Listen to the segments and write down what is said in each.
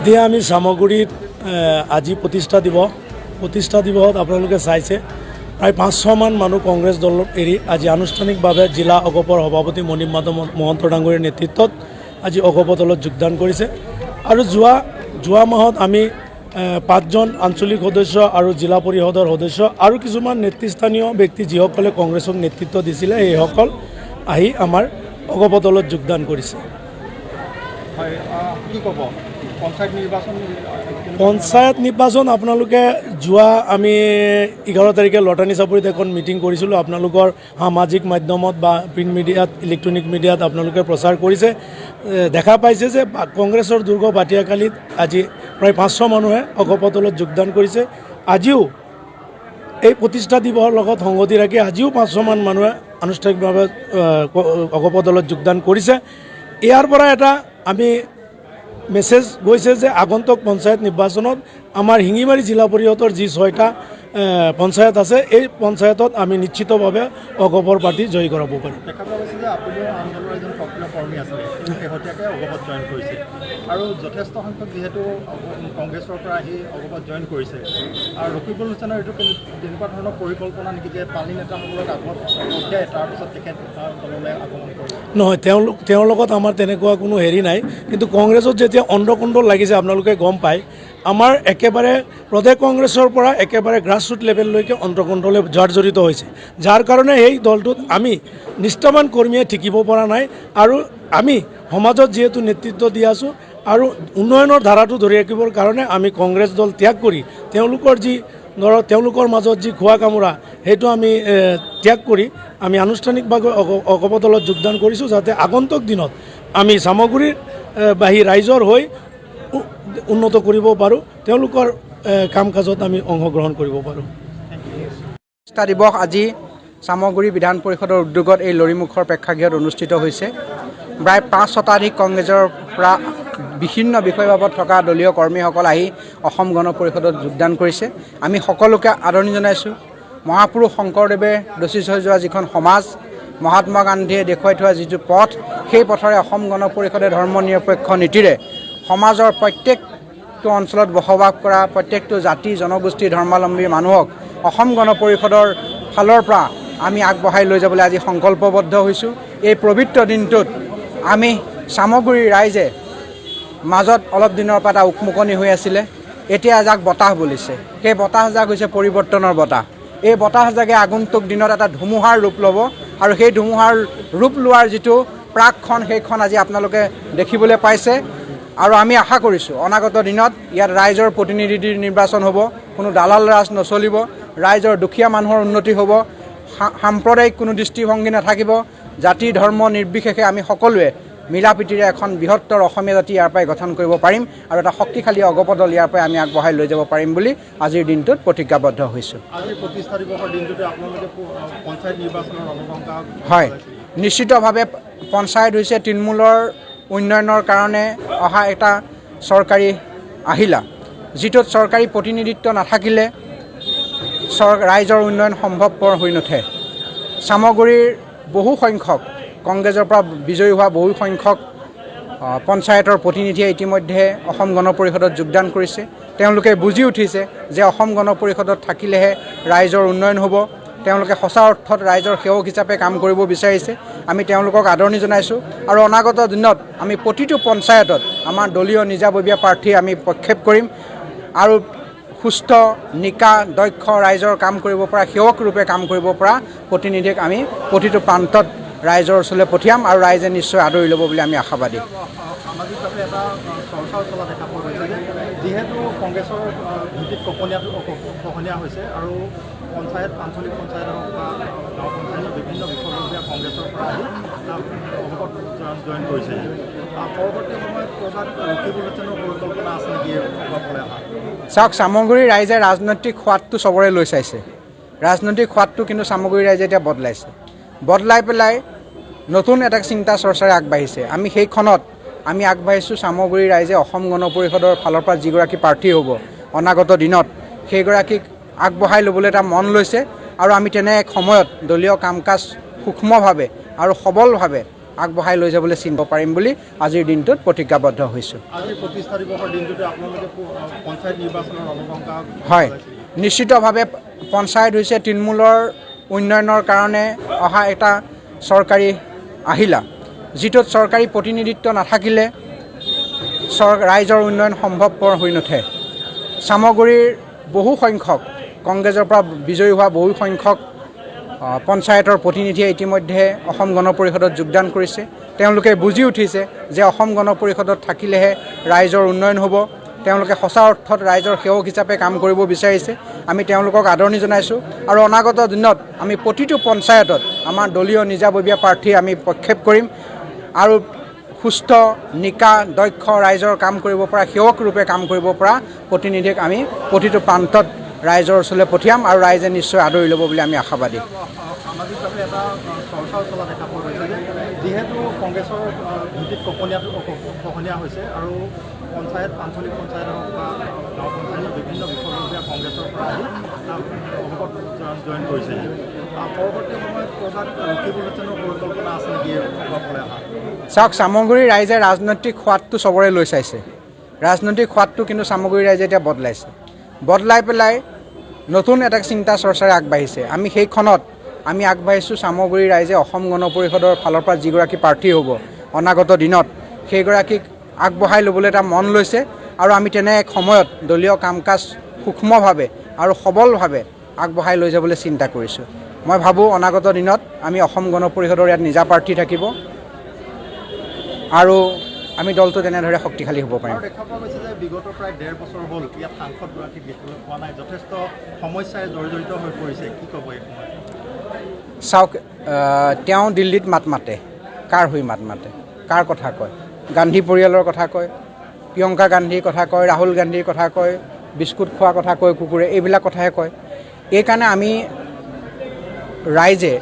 এতিয়া আমি চামগুৰিত আজি প্ৰতিষ্ঠা দিৱসত আপোনালোকে চাইছে প্ৰায় 500মান মানুহ কংগ্ৰেছ দল এৰি আজি আনুষ্ঠানিকভাৱে জিলা অ.গ.পৰ সভাপতি মণিম মাধৱ মহন্ত ডাঙৰীৰ নেতৃত্বত আজি অ.গ.প দলত যোগদান কৰিছে। আৰু যোৱা মাহত আমি 5জন আঞ্চলিক সদস্য আৰু জিলা পৰিষদৰ সদস্য আৰু কিছুমান নেতৃস্থানীয় ব্যক্তি যিসকলে কংগ্ৰেছক নেতৃত্ব দিছিলে সেইসকল আহি আমাৰ অ.গ.প দলত যোগদান কৰিছে। পঞ্চায়ত নিৰ্বাচন আপোনালোকে যোৱা আমি 11 তাৰিখে লটানী চাপৰিত এখন মিটিং কৰিছিলোঁ। আপোনালোকৰ সামাজিক মাধ্যমত বা প্ৰিণ্ট মিডিয়াত ইলেক্ট্ৰনিক মিডিয়াত আপোনালোকে প্ৰচাৰ কৰিছে। দেখা পাইছে যে কংগ্ৰেছৰ দুৰ্গ বাটিয়াকালিত আজি প্ৰায় 500 মানুহে অ.গ.প দলত যোগদান কৰিছে। আজিও এই প্ৰতিষ্ঠা দিৱসৰ লগত সংগতি ৰাখি আজিও 500মান মানুহে আনুষ্ঠানিকভাৱে অ.গ.প দলত যোগদান কৰিছে। ইয়াৰ পৰা এটা আমি মেছেজ গৈছে যে আগন্তুক পঞ্চায়ত নিৰ্বাচনত আমাৰ শিঙিমাৰী জিলা পৰিষদৰ যি 6টা পঞ্চায়ত আছে এই পঞ্চায়তত আমি নিশ্চিতভাৱে অ.গ.পৰ পাৰ্টি জয়ী কৰাব পাৰিম। আৰু যথেষ্ট সংখ্যক যিহেতু কংগ্ৰেছৰ পৰা আহি অ.গ.পত জইন কৰিছে আৰু ৰকিবুল হুছেইনৰ এইটো তেনেকুৱা ধৰণৰ পৰিকল্পনা নেকি যে পালি নেতাসকলক আগত পঠিয়াই তাৰপিছত তেখেত দললৈ আগমন কৰে? নহয়, তেওঁৰ লগত আমাৰ তেনেকুৱা কোনো হেৰি নাই। কিন্তু কংগ্ৰেছত যেতিয়া অন্ধকুণ্ড লাগিছে আপোনালোকে গম পায়, আমাৰ একেবাৰে প্ৰদেশ কংগ্ৰেছৰ পৰা একেবাৰে গ্ৰাছৰুট লেভেললৈকে অন্তৰ্কণ্ঠলৈ জড়িত হৈছে। যাৰ কাৰণে সেই দলটোত আমি নিষ্ঠাৱান কৰ্মীয়ে থাকিব পৰা নাই। আৰু আমি সমাজত যিহেতু নেতৃত্ব দি আছোঁ আৰু উন্নয়নৰ ধাৰাটো ধৰি ৰাখিবৰ কাৰণে আমি কংগ্ৰেছ দল ত্যাগ কৰি তেওঁলোকৰ মাজত যি খোৱা কামোৰা সেইটো আমি ত্যাগ কৰি আমি আনুষ্ঠানিকভাৱে অ.গ.প দলত যোগদান কৰিছোঁ, যাতে আগন্তুক দিনত আমি চামগুৰিৰ বাহী ৰাইজৰ হৈ উন্নত কৰিব পাৰোঁ, তেওঁলোকৰ কাম কাজত আমি অংশগ্ৰহণ কৰিব পাৰোঁ। প্ৰতিষ্ঠা দিৱস আজি চামগুৰি বিধান পৰিষদৰ উদ্যোগত এই লৰিমুখৰ প্ৰেক্ষাগৃহত অনুষ্ঠিত হৈছে। প্ৰায় 5 শতাধিক কংগ্ৰেছৰ পৰা বিভিন্ন বিষয় বাবদ থকা দলীয় কৰ্মীসকল আহি অসম গণ পৰিষদত যোগদান কৰিছে। আমি সকলোকে আদৰণি জনাইছোঁ। মহাপুৰুষ শংকৰদেৱে ৰচি থৈ যোৱা যিখন সমাজ, মহাত্মা গান্ধীয়ে দেখুৱাই থোৱা যিটো পথ, সেই পথৰে অসম গণ পৰিষদে ধৰ্ম নিৰপেক্ষ নীতিৰে সমাজৰ প্ৰত্যেকটো অঞ্চলত বসবাস কৰা প্ৰত্যেকটো জাতি জনগোষ্ঠী ধৰ্মাৱলম্বী মানুহক অসম গণ পৰিষদৰ ফালৰ পৰা আমি আগবঢ়াই লৈ যাবলৈ আজি সংকল্পবদ্ধ হৈছোঁ। এই পবিত্ৰ দিনটোত আমি চামগুৰিৰ ৰাইজে মাজত অলপ দিনৰ পৰা এটা উকমুকনি হৈ আছিলে, এতিয়া এজাক বতাহ বলিছে। সেই বতাহজাক হৈছে পৰিৱৰ্তনৰ বতাহ। এই বতাহজাকে আগন্তুক দিনত এটা ধুমুহাৰ ৰূপ ল'ব আৰু সেই ধুমুহাৰ ৰূপ লোৱাৰ যিটো প্ৰাকখন সেইখন আজি আপোনালোকে দেখিবলৈ পাইছে। আৰু আমি আশা কৰিছোঁ অনাগত দিনত ইয়াত ৰাইজৰ প্ৰতিনিধিৰ নিৰ্বাচন হ'ব, কোনো দালাল ৰাজ নচলিব, ৰাইজৰ দুখীয়া মানুহৰ উন্নতি হ'ব, সাম্প্ৰদায়িক কোনো দৃষ্টিভংগী নাথাকিব, জাতি ধৰ্ম নিৰ্বিশেষে আমি সকলোৱে মিলা প্ৰীতিৰে এখন বৃহত্তৰ অসমীয়া জাতি ইয়াৰ পৰাই গঠন কৰিব পাৰিম আৰু এটা শক্তিশালী অ.গ.প দল ইয়াৰ পৰাই আমি আগবঢ়াই লৈ যাব পাৰিম বুলি আজিৰ দিনটোত প্ৰতিজ্ঞাবদ্ধ হৈছোঁ। হয়, নিশ্চিতভাৱে পঞ্চায়ত হৈছে তৃণমূলৰ উন্নয়নৰ কাৰণে অহা এটা চৰকাৰী আহিলা, যিটোত চৰকাৰী প্ৰতিনিধিত্ব নাথাকিলে ৰাইজৰ উন্নয়ন সম্ভৱপৰ হৈ নুঠে। চামগুৰিৰ বহু সংখ্যক কংগ্ৰেছৰ পৰা বিজয়ী হোৱা বহু সংখ্যক পঞ্চায়তৰ প্ৰতিনিধিয়ে ইতিমধ্যে অসম গণ পৰিষদত যোগদান কৰিছে। তেওঁলোকে বুজি উঠিছে যে অসম গণ পৰিষদত থাকিলেহে ৰাইজৰ উন্নয়ন হ'ব। তেওঁলোকে সঁচা অৰ্থত ৰাইজৰ সেৱক হিচাপে কাম কৰিব বিচাৰিছে। আমি তেওঁলোকক আদৰণি জনাইছোঁ আৰু অনাগত দিনত আমি প্ৰতিটো পঞ্চায়তত আমাৰ দলীয় নিজাববীয়া প্ৰাৰ্থী আমি প্ৰক্ষেপ কৰিম আৰু সুস্থ নিকা দক্ষ ৰাইজৰ কাম কৰিব পৰা সেৱক ৰূপে কাম কৰিব পৰা প্ৰতিনিধিক আমি প্ৰতিটো প্ৰান্তত ৰাইজৰ ওচৰলৈ পঠিয়াম আৰু ৰাইজে নিশ্চয় আদৰি ল'ব বুলি আমি আশাবাদী। সামাজিকভাৱে এটা চৰ্চাও চলা দেখা পোৱা গৈছে যে যিহেতু কংগ্ৰেছৰ ভিত্তিত খহনীয়া হৈছে আৰু পঞ্চায়ত আঞ্চলিক পঞ্চায়ত হওক বা গাঁও পঞ্চায়তৰ বিভিন্ন বিষয়ববীয়া কংগ্ৰেছৰ পৰা আহি অ.গ.পত জইন কৰিছে। পৰৱৰ্তী সময়ত ক'ৰবাত ৰকিবুল হুছেইনৰ পৰিকল্পনা আছে নেকি অ.গ.পলৈ অহা? চাওক, চামগুৰিৰ ৰাইজে ৰাজনৈতিক সোৱাদটো চবৰে লৈ চাইছে। ৰাজনৈতিক সোৱাদটো কিন্তু চামগুৰি ৰাইজে এতিয়া বদলাই পেলাই নতুন এটা চিন্তা চৰ্চাৰে আগবাঢ়িছে। আমি সেইখনত আমি আগবাঢ়িছোঁ। চামগুৰি ৰাইজে অসম গণ পৰিষদৰ ফালৰ পৰা যিগৰাকী প্ৰাৰ্থী হ'ব অনাগত দিনত সেইগৰাকীক আগবঢ়াই ল'বলৈ এটা মন লৈছে আৰু আমি তেনে এক সময়ত দলীয় কাম কাজ সূক্ষ্মভাৱে আৰু সবলভাৱে আগবঢ়াই লৈ যাবলৈ চিন্তা পাৰিম বুলি আজিৰ দিনটোত প্ৰতিজ্ঞাবদ্ধ হৈছোঁ। আজি প্ৰতিষ্ঠা দিৱসৰ দিনটোতে আপোনালোকে পঞ্চায়ত নিৰ্বাচনৰ অনুশংকা হয়, নিশ্চিতভাৱে পঞ্চায়ত হৈছে তৃণমূলৰ উন্নয়নৰ কাৰণে অহা এটা চৰকাৰী আহিলা, যিটোত চৰকাৰী প্ৰতিনিধিত্ব নাথাকিলে ৰাইজৰ উন্নয়ন সম্ভৱপৰ হৈ নুঠে। চামগুৰিৰ বহু সংখ্যক কংগ্ৰেছৰ পৰা বিজয়ী হোৱা বহু সংখ্যক পঞ্চায়তৰ প্ৰতিনিধিয়ে ইতিমধ্যে অসম গণ পৰিষদত যোগদান কৰিছে। তেওঁলোকে বুজি উঠিছে যে অসম গণ পৰিষদত থাকিলেহে ৰাইজৰ উন্নয়ন হ'ব। তেওঁলোকে সঁচা অৰ্থত ৰাইজৰ সেৱক হিচাপে কাম কৰিব বিচাৰিছে। আমি তেওঁলোকক আদৰণি জনাইছোঁ আৰু অনাগত দিনত আমি প্ৰতিটো পঞ্চায়তত আমাৰ দলীয় নিজাববীয়া প্ৰাৰ্থী আমি প্ৰক্ষেপ কৰিম আৰু সুস্থ নিকা দক্ষ ৰাইজৰ কাম কৰিব পৰা সেৱক ৰূপে কাম কৰিব পৰা প্ৰতিনিধিক আমি প্ৰতিটো প্ৰান্তত ৰাইজৰ ওচৰলৈ পঠিয়াম আৰু ৰাইজে নিশ্চয় আদৰি ল'ব বুলি আমি আশাবাদী। সামাজিকভাৱে এটা চৰ্চাও চলা দেখা পোৱা গৈছে যে যিহেতু কংগ্ৰেছৰ ভিত্তিত খহনীয়া হৈছে আৰু পঞ্চায়ত আঞ্চলিক পঞ্চায়ত হওক বা গাঁও পঞ্চায়তৰ বিভিন্ন বিষয়ববীয়া কংগ্ৰেছৰ পৰা আহি অ.গ.প জইন কৰিছে। পৰৱৰ্তী সময়ত ক'ৰবাত ৰখিবলৈনৰ পৰিকল্পনা আছে নেকি অ.গ.পলৈ অহা? চাওক, চামগুৰিৰ ৰাইজে ৰাজনৈতিক সোৱাদটো চবৰে লৈ চাইছে। ৰাজনৈতিক সোৱাদটো কিন্তু চামগুৰি ৰাইজে এতিয়া বদলাই পেলাই নতুন এটা চিন্তা চৰ্চাৰে আগবাঢ়িছে। আমি সেইখনত আমি আগবাঢ়িছোঁ। চামগুৰি ৰাইজে অসম গণ পৰিষদৰ ফালৰ পৰা যিগৰাকী প্ৰাৰ্থী হ'ব অনাগত দিনত সেইগৰাকীক আগবঢ়াই ল'বলৈ এটা মন লৈছে আৰু আমি তেনে এক সময়ত দলীয় কাম কাজ সূক্ষ্মভাৱে আৰু সবলভাৱে আগবঢ়াই লৈ যাবলৈ চিন্তা কৰিছোঁ। মই ভাবোঁ অনাগত দিনত আমি অসম গণ পৰিষদৰ ইয়াত নিজা প্ৰাৰ্থী থাকিব আৰু আমি দলটো তেনেদৰে শক্তিশালী হ'ব পাৰিম। দেখা পোৱা গৈছে যে বিগত প্ৰায় 1.5 বছৰ হ'ল ইয়াত সাংসদগৰাকীক দেখিবলৈ পোৱা নাই, যথেষ্ট সমস্যাৰে জড়িত হৈ পৰিছে। কি ক'ব এই সময়ত? চাওক, তেওঁ দিল্লীত মাত মাতে, কাৰ হৈ মাত মাতে, কাৰ কথা কয়? গান্ধী পৰিয়ালৰ কথা কয়, প্ৰিয়ংকা গান্ধীৰ কথা কয়, ৰাহুল গান্ধীৰ কথা কয়, বিস্কুট খোৱাৰ কথা কয় কুকুৰে, এইবিলাক কথাহে কয়। এইকাৰণে আমি ৰাইজে,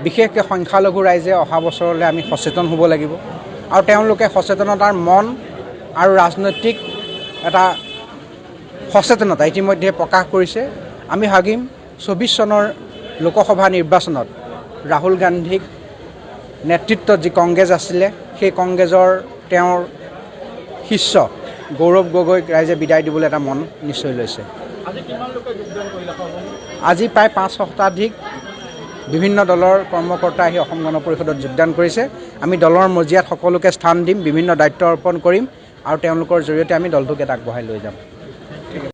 বিশেষকৈ সংখ্যালঘু ৰাইজে অহা বছৰলৈ আমি সচেতন হ'ব লাগিব আৰু তেওঁলোকে সচেতনতাৰ মন আৰু ৰাজনৈতিক এটা সচেতনতা ইতিমধ্যে প্ৰকাশ কৰিছে। আমি ভাবিম 24 চনৰ লোকসভা নিৰ্বাচনত ৰাহুল গান্ধীক নেতৃত্বত যি কংগ্ৰেছ আছিলে সেই কংগ্ৰেছৰ তেওঁৰ শিষ্য গৌৰৱ গগৈক ৰাইজে বিদায় দিবলৈ এটা মন নিশ্চয় লৈছে। আজি প্ৰায় 5 শতাধিক বিভিন্ন দলৰ কৰ্মকৰ্তা আহি অসম গণ পৰিষদত যোগদান কৰিছে। আমি দলৰ মজিয়াত সকলোকে স্থান দিম, বিভিন্ন দায়িত্ব অৰ্পণ কৰিম আৰু তেওঁলোকৰ জৰিয়তে আমি দলটোক আগবঢ়াই লৈ যাম।